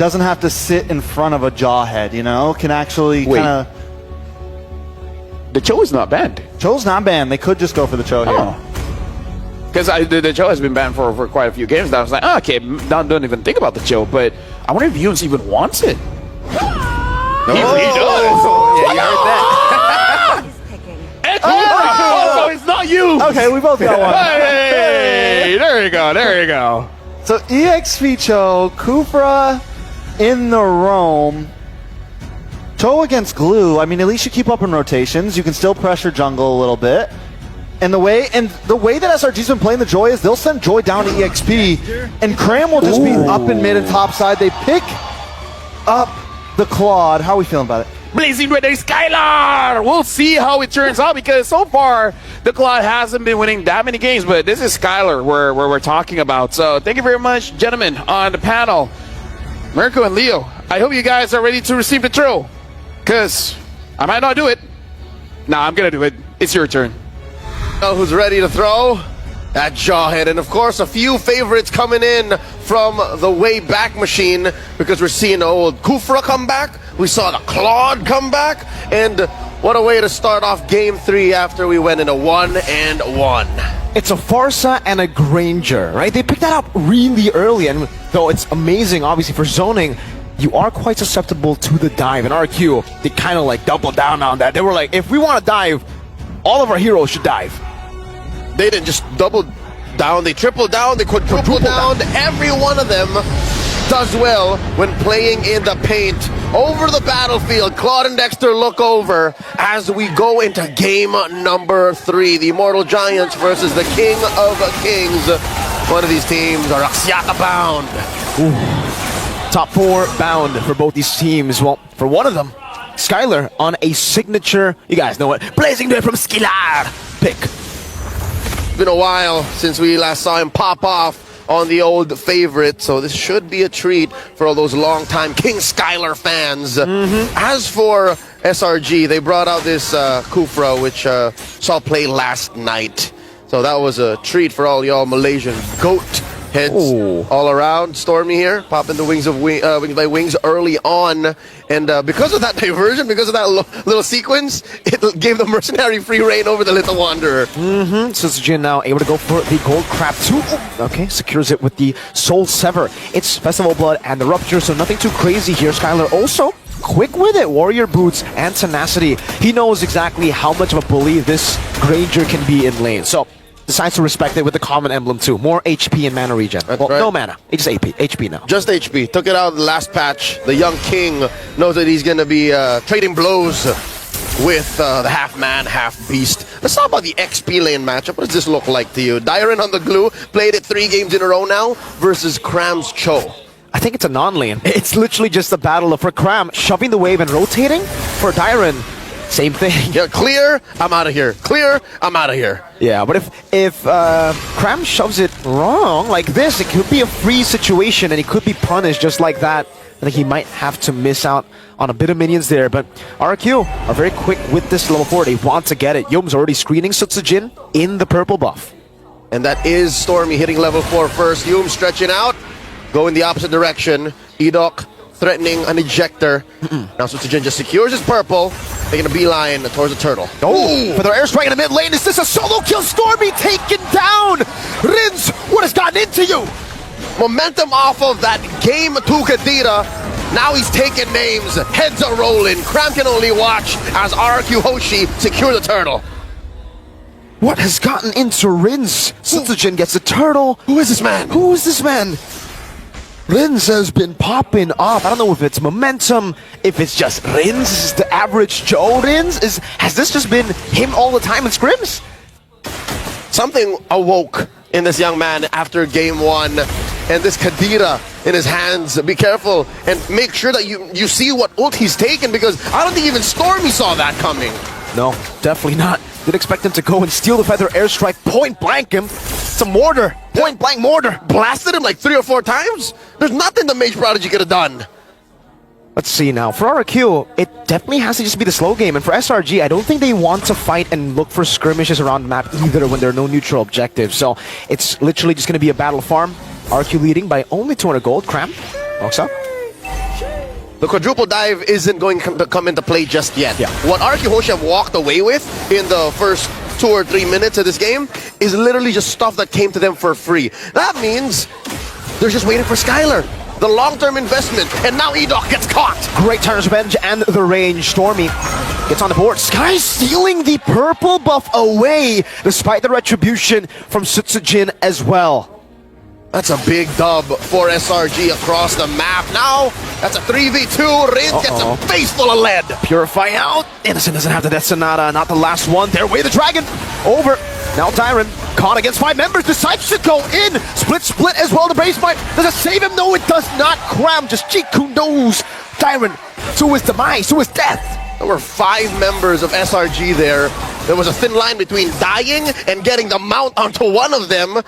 doesn't have to sit in front of a Jawhead, you know? Can actually kind of... The Cho is not banned. Cho's not banned. They could just go for the Cho here. Because the Cho has been banned for quite a few games now. I was like, oh, okay, don't even think about the Cho, but I wonder if Yunes even wants it. He does. Yeah, you heard that. So it's not you. Okay, we both got one. Hey, there you go, there you go. So EXP Cho, Kufra in the roam. Cho against Glue. I mean, at least you keep up in rotations. You can still pressure jungle a little bit. And the way that SRG's been playing the Joy is they'll send Joy down to EXP, and Cram will just be up in mid and top side. They pick up the Claude. How are we feeling about it? Blazing Red Skylar! We'll see how it turns out, because so far the Claude hasn't been winning that many games, but this is Skylar where we're talking about. So thank you very much, gentlemen, on the panel. Mirko and Leo, I hope you guys are ready to receive the throw, because I might not do it. Nah, I'm gonna do it. It's your turn. Who's ready to throw? That Jawhead, and of course a few favorites coming in from the way back machine, because we're seeing old Kufra come back, we saw the Claude come back, and what a way to start off game 3 after we went into 1-1. It's a Farsa and a Granger, right? They picked that up really early, and though it's amazing obviously for zoning, you are quite susceptible to the dive. And RQ, they kind of like doubled down on that. They were like, if we want to dive, all of our heroes should dive. They didn't just double down, they tripled down, they quadrupled down. Every one of them does well when playing in the paint. Over the battlefield, Claude and Dexter look over as we go into game number 3. The Immortal Giants versus the King of Kings. One of these teams are Axiata bound. Ooh. Top 4 bound for both these teams. Well, for one of them, Skylar on a signature, you guys know it, Blazing Red from Skylar pick. It's been a while since we last saw him pop off on the old favorite, so this should be a treat for all those longtime King Skylar fans. As for SRG, they brought out this Kufra, which saw play last night. So that was a treat for all y'all Malaysian goat heads all around. Stormy here, popping the wings early on. And because of that diversion, because of that little sequence, it gave the mercenary free reign over the Little Wanderer. Suzujin now able to go for the Gold Crab too. Okay, secures it with the Soul Sever. It's Festival Blood and the Rupture, so nothing too crazy here. Skylar also quick with it. Warrior Boots and Tenacity. He knows exactly how much of a bully this Granger can be in lane. So decides to respect it with the common emblem too. More HP and mana regen. Well, right. No mana. It's just HP now. Just HP. Took it out of the last patch. The young king knows that he's going to be trading blows with the half-man, half-beast. Let's talk about the XP lane matchup. What does this look like to you? Dyron on the glue. Played it 3 games in a row now versus Cram's Cho. I think it's a non-lane. It's literally just a battle for Cram shoving the wave and rotating. For Dyron, same thing. Yeah, clear, I'm out of here. Clear, I'm out of here. Yeah, but if Cram shoves it wrong like this, it could be a free situation and he could be punished just like that. I think he might have to miss out on a bit of minions there, but RQ are very quick with this level 4. They want to get it. Yom's already screening Sutsujin in the purple buff. And that is Stormy hitting level 4 first. Yum stretching out, going the opposite direction. Edok threatening an ejector. Now Sutsujin just secures his purple, taking a beeline towards the turtle. Oh, for their airstrike in the mid lane. Is this a solo kill? Stormy taken down. Rins, what has gotten into you? Momentum off of that game 2 Kadira. Now he's taking names. Heads are rolling. Cram can only watch as RQ Hoshi secure the turtle. What has gotten into Rins? Sutsujin gets a turtle. Who is this man? Who is this man? Rins has been popping off. I don't know if it's momentum, if it's just Rins, is the average Joe Rins. Has this just been him all the time in scrims? Something awoke in this young man after game 1. And this Kadira in his hands. Be careful and make sure that you see what ult he's taken, because I don't think even Stormy saw that coming. No, definitely not. Didn't expect him to go and steal the feather airstrike, point blank him. It's a mortar, point blank mortar. Blasted him like 3 or 4 times. There's nothing the Mage Prodigy could have done. Let's see now. For RQ, it definitely has to just be the slow game. And for SRG, I don't think they want to fight and look for skirmishes around the map either when there are no neutral objectives. So it's literally just going to be a battle farm. RQ leading by only 200 gold. Cram walks up. The quadruple dive isn't going to come into play just yet. Yeah. What RQ Hoshi have walked away with in the first 2 or 3 minutes of this game is literally just stuff that came to them for free. That means they're just waiting for Skylar. The long-term investment, and now Edok gets caught. Great Tyrant's Revenge and the range. Stormy gets on the board. Sky stealing the purple buff away, despite the retribution from Sutsujin as well. That's a big dub for SRG across the map. Now, that's a 3v2. Rin gets a face full of lead. Purify out. Innocent doesn't have the Death Sonata, not the last one. There way the dragon. Over. Now Tyron, caught against 5 members, decides to go in. Split as well. The base fight. Does it save him? No, it does not. Cram just Jiku knows. Tyron to his demise, to his death. There were 5 members of SRG there. There was a thin line between dying and getting the mount onto one of them.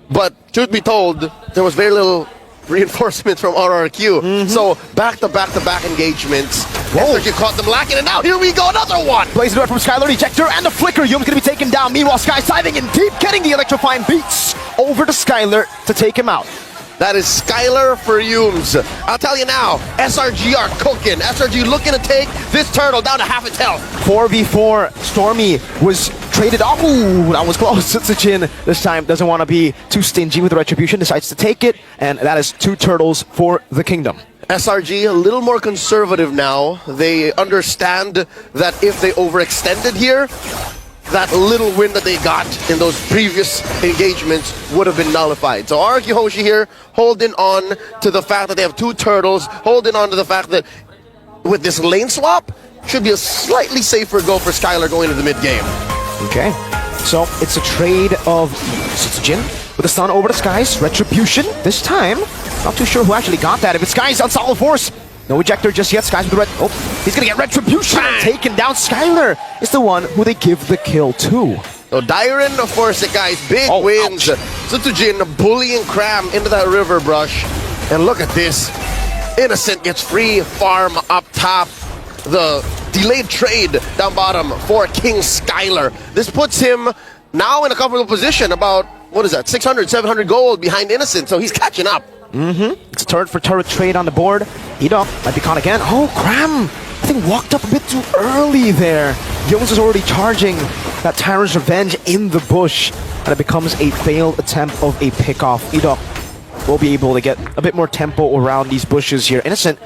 But truth be told, there was very little reinforcement from RRQ. So back-to-back-to-back engagements. SRG caught them lacking, and now here we go, another one! Blaze the door from Skylar, ejector, and the flicker. Yum's gonna be taken down. Meanwhile, Sky's diving in deep, getting the electrifying beats over to Skylar to take him out. That is Skylar for Yums. I'll tell you now, SRG are cooking. SRG looking to take this turtle down to half its health. 4v4, Stormy was traded off. Ooh, that was close. Sutsujin this time doesn't want to be too stingy with the retribution, decides to take it, and that is 2 turtles for the kingdom. SRG a little more conservative now. They understand that if they overextended here, that little win that they got in those previous engagements would have been nullified. So RQ Hoshi here holding on to the fact that they have 2 turtles, holding on to the fact that with this lane swap, should be a slightly safer go for Skylar going into the mid-game. Okay, so it's a trade of Sutsujin with the stun over to Skies. Retribution this time. Not too sure who actually got that. If it's Skies on solid force. No ejector just yet. Skies with the red. Oh, he's gonna get retribution and taken down. Skylar is the one who they give the kill to. So Dyron, of course, the guys, big wins. Sutsujin bullying Cram into that river brush. And look at this. Innocent gets free farm up top. The delayed trade down bottom for King Skylar. This puts him now in a comfortable position, about, what is that, 600, 700 gold behind Innocent, so he's catching up. It's a turret for turret trade on the board. Edok might be caught again. Oh, Cram, I think walked up a bit too early there. Jones is already charging that Tyrant's Revenge in the bush, and it becomes a failed attempt of a pickoff. Edok will be able to get a bit more tempo around these bushes here. Innocent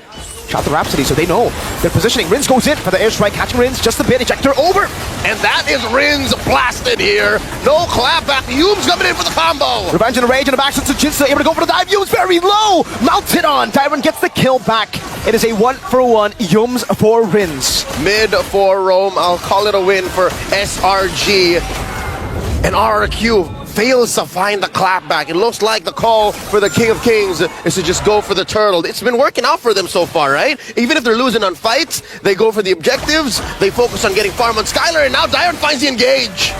shot the Rhapsody, so they know their positioning. Rins goes in for the airstrike, catching Rins just a bit. Ejector over. And that is Rins blasted here. No clapback. Yums coming in for the combo. Revenge and Rage in the back. Sutsujin still able to go for the dive. Yums very low. Mounted on. Tyron gets the kill back. It is a 1-for-1. Yums for Rins. Mid for Rome. I'll call it a win for SRG. And RRQ fails to find the clapback. It looks like the call for the King of Kings is to just go for the turtle. It's been working out for them so far, right? Even if they're losing on fights, they go for the objectives, they focus on getting farm on Skylar, and now Dyron finds the engage.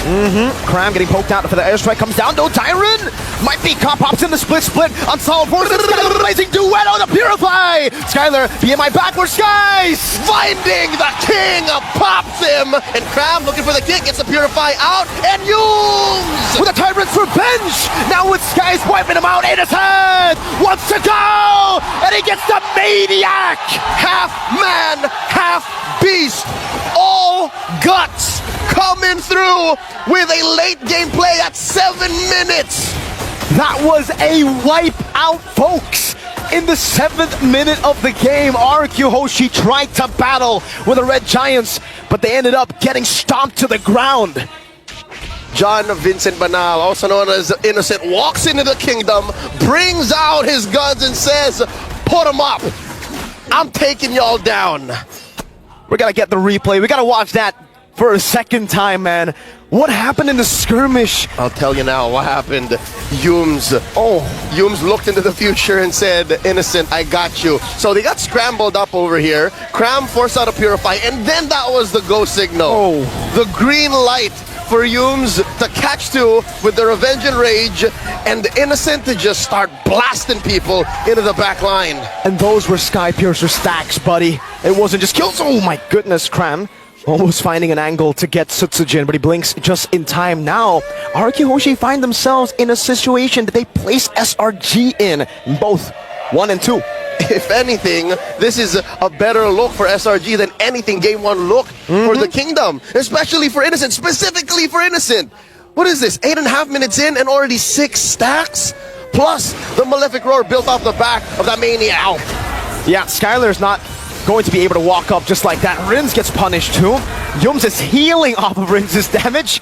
Cram getting poked out for the airstrike, comes down. No, Dyron might be caught, pops in the split on solid force. Skylar blazing duet on the Purify. Skylar, BMI backward, Skies Finding the king, pops him, and Cram looking for the kick, gets the Purify out, and Yums with a Tyrant's Revenge. Now with Skies wiping him out. Innocent wants to go, and he gets the Maniac. Half man, half beast, all guts coming through with a late game play at 7 minutes. That was a wipe out, folks. In the 7th minute of the game, RQ Hoshi tried to battle with the Red Giants, but they ended up getting stomped to the ground. John Vincent Banal, also known as Innocent, walks into the kingdom, brings out his guns and says, put them up. I'm taking y'all down. We're gonna get the replay. We gotta watch that for a second time, man. What happened in the skirmish? I'll tell you now what happened. Yums looked into the future and said, Innocent, I got you. So they got scrambled up over here. Cram forced out a Purify, and then that was the go signal. The green light for Yums to catch two with the Revenge and Rage, and Innocent to just start blasting people into the back line. And those were Sky Piercer stacks, buddy. It wasn't just kills. Oh my goodness, Cram almost finding an angle to get Sutsujin, but he blinks just in time. Now, RQ Hoshi find themselves in a situation that they place SRG in both 1 and 2. if anything, this is a better look for SRG than anything Game 1 looked for the Kingdom, especially for Innocent, specifically for Innocent. What is this, 8.5 minutes in and already 6 stacks? Plus, the Malefic Roar built off the back of that Mania. Ow. Yeah, Skylar's not going to be able to walk up just like that. Rins gets punished too. Yums is healing off of Rins' damage.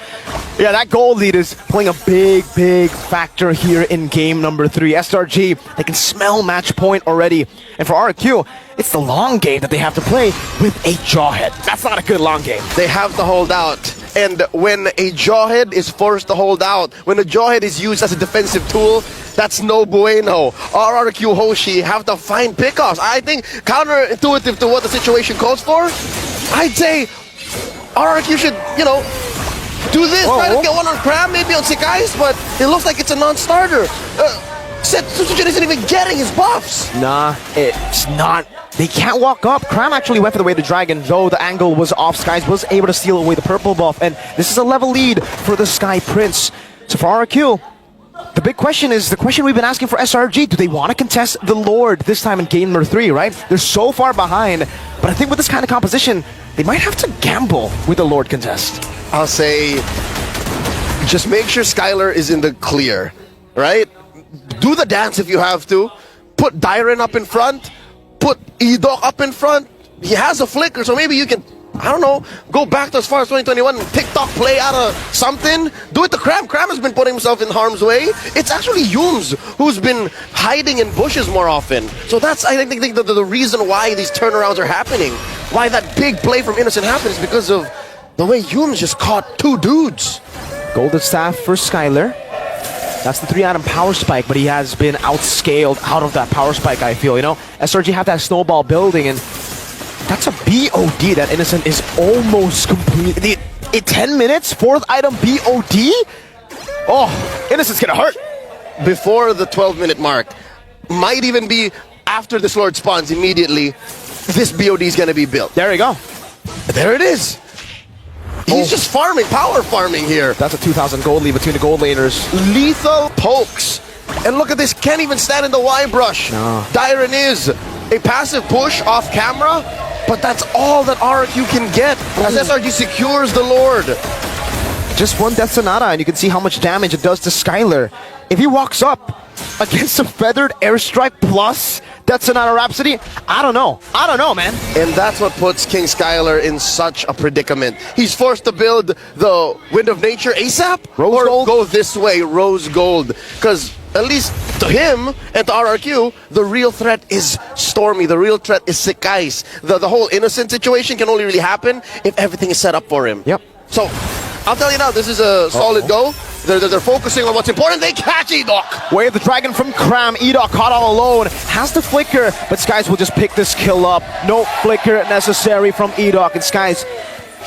Yeah, that gold lead is playing a big factor here in game number 3. SRG, they can smell match point already. And for RQ, it's the long game that they have to play with a Jawhead. That's not a good long game. They have to hold out. And when a Jawhead is forced to hold out, when a Jawhead is used as a defensive tool, that's no bueno. RRQ Hoshi have to find pickoffs. I think counterintuitive to what the situation calls for, I'd say RRQ should, you know, do this. Try to get one on Cram, maybe on Sekais, but it looks like it's a non-starter. Sutsujin isn't even getting his buffs. Nah, it's not. They can't walk up. Cram actually went for the way to Dragon, though the angle was off. Skies was able to steal away the purple buff, and this is a level lead for the Sky Prince. So for RQ, the big question is the question we've been asking for SRG. Do they want to contest the Lord this time in game number 3, right? They're so far behind, but I think with this kind of composition, they might have to gamble with the Lord contest. I'll say, just make sure Skylar is in the clear, right? Do the dance if you have to. Put Dyren up in front. Put Edok up in front. He has a flicker, so maybe you can, I don't know, go back to as far as 2021 and TikTok play out of something. Do it to Cram. Cram has been putting himself in harm's way. It's actually Yums who's been hiding in bushes more often. So that's, I think, the reason why these turnarounds are happening. Why that big play from Innocent happens because of the way Yums just caught 2 dudes. Golden Staff for Skylar. That's the 3-item power spike, but he has been outscaled out of that power spike, I feel, you know? SRG have that snowball building, and that's a BOD that Innocent is almost complete. In 10 minutes, 4th item BOD? Oh, Innocent's gonna hurt. Before the 12-minute mark, might even be after this Lord spawns immediately, this BOD is gonna be built. There you go. There it is. He's just farming, power farming here. That's a 2,000 gold lead between the gold laners. Lethal pokes. And look at this, can't even stand in the Y brush. No. Dyren is a passive push off camera, but that's all that RQ can get as SRG secures the Lord. Just one Death Sonata, and you can see how much damage it does to Skylar. If he walks up against a Feathered Airstrike plus Death Sonata Rhapsody, I don't know, man. And that's what puts King Skylar in such a predicament. He's forced to build the Wind of Nature ASAP, Rose Gold? Go this way, Rose Gold. Because at least to him and to RRQ, the real threat is Stormy. The real threat is Sekais. The whole Innocent situation can only really happen if everything is set up for him. Yep. So, I'll tell you now, this is a solid go. They're focusing on what's important. They catch Edok. Wave the Dragon from Cram. Edok caught all alone. Has the flicker, but Skies will just pick this kill up. No flicker necessary from Edok, and Skies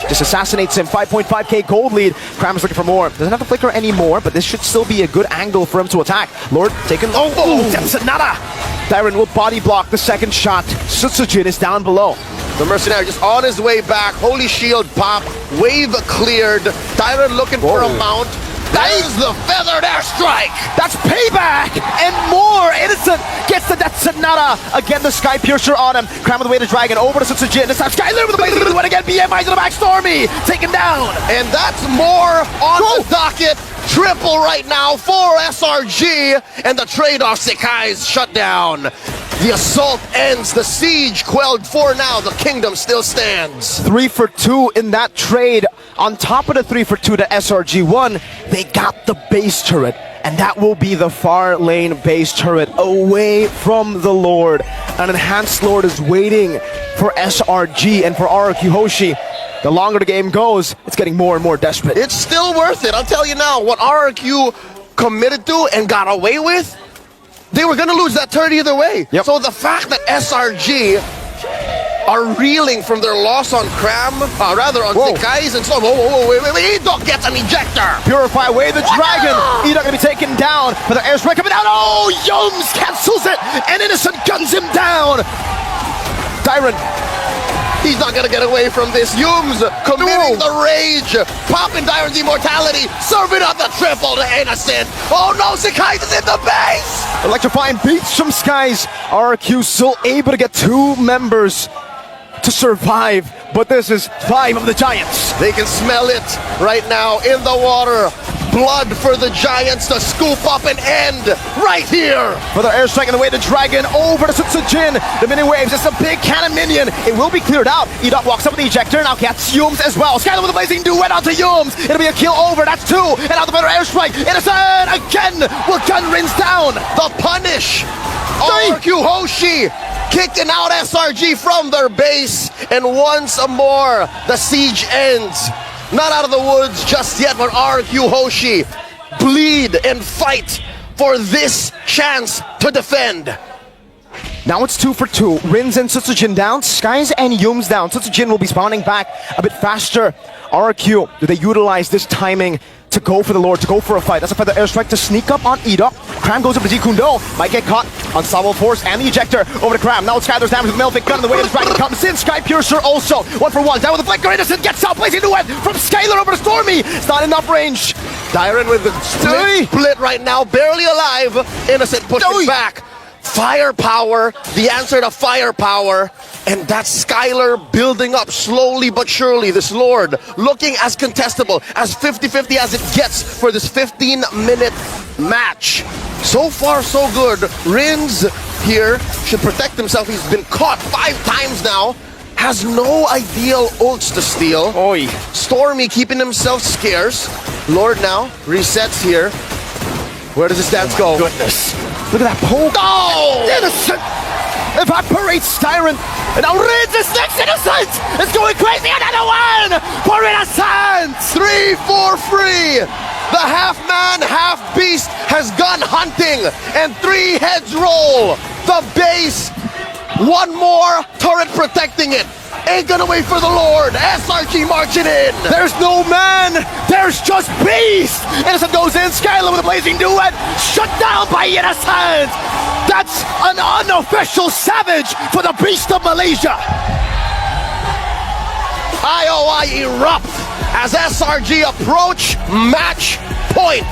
just assassinates him. 5.5k gold lead. Cram is looking for more. Doesn't have the flicker anymore, but this should still be a good angle for him to attack. Lord taken. That's nada. Dyren will body block the second shot. Sutsujin is down below. The Mercenary just on his way back. Holy Shield pop. Wave cleared. Dyren looking for a mount. That is the Feathered Airstrike! That's payback! And more! Innocent gets the Death Sonata! Again, the Sky Piercer on him. Cram with the way to Dragon, over to Sutsujin. This time Skylar with the way to the one again. BMI to the back, Stormy! Taken down! And that's more on the docket. Triple right now for SRG. And the trade-off, Sekai's shut down. The assault ends, the siege quelled for now. The kingdom still stands. 3 for 2 in that trade. On top of the 3 for 2 to SRG won, they got the base turret. And that will be the far lane base turret away from the Lord. An enhanced Lord is waiting for SRG and for RRQ Hoshi. The longer the game goes, it's getting more and more desperate. It's still worth it. I'll tell you now, what RRQ committed to and got away with, they were going to lose that turret either way. Yep. So the fact that SRG are reeling from their loss on Cram, rather on Sekais and Storm. Wait, Edok gets an ejector. Purify away the Dragon. Edok gonna be taken down, but the airstrike coming down. Oh, Yums cancels it, and Innocent guns him down. Dyren. He's not gonna get away from this. Yums committing the rage. Popping Dyren's immortality. Serving up the triple to Innocent. Oh no, Sekais is in the base. Electrifying beats from Skies. RQ still able to get 2 members to survive, but this is 5 of the Giants. They can smell it right now in the water. Blood for the Giants to scoop up and end right here. For their airstrike on the way to Dragon over to Sutsujin. The mini waves, it's a big cannon minion. It will be cleared out. Edok walks up with the ejector, now gets Yums as well. Skylar with a blazing duet onto Yums. It'll be a kill over, that's 2. And out the better airstrike. Innocent again will gun Rins down. The punish. RQ Hoshi kicking out SRG from their base. And once more, the siege ends. Not out of the woods just yet, but RQ Hoshi bleed and fight for this chance to defend. Now it's 2 for 2. Rins and Sutsujin down. Skies and Yums down. Sutsujin will be spawning back a bit faster. RQ, do they utilize this timing to go for the Lord, to go for a fight? That's a feather airstrike to sneak up on Edok. Cram goes up to Jikundo. Might get caught. Ensemble Force and the ejector over to Cram. Now it's Skylar's damage with Melvic gun in the way. The Dragon comes in. Sky Piercer also. 1 for 1. Down with the flicker. Innocent gets out. Blazing duet from Skylar over to Stormy. It's not enough range. Dyron with the split right now. Barely alive. Innocent pushing back. Firepower. The answer to firepower. And that's Skylar building up slowly but surely. This Lord looking as contestable, as 50-50 as it gets for this 15-minute match. So far, so good. Rins here should protect himself. He's been caught 5 times now. Has no ideal ults to steal. Oi. Stormy keeping himself scarce. Lord now resets here. Where does this dance go? Goodness. Look at that poke. Oh! Innocent evaporates Tyrant. And now Rins is next. Innocent is going crazy. Another one for Innocent. 3 for free. The half-man, half-beast has gone hunting. And 3 heads roll. The base. 1 more turret protecting it. Ain't gonna wait for the Lord. SRG marching in. There's no man. There's just beast. Innocent goes in. Skylar with a blazing duet. Shut down by Innocent. That's an unofficial savage for the beast of Malaysia. IOI erupt as SRG approach match point.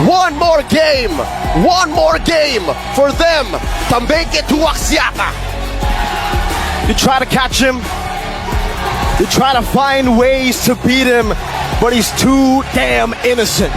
1 more game. 1 more game for them to make it to Axiata. You try to catch him. You try to find ways to beat him, but he's too damn innocent.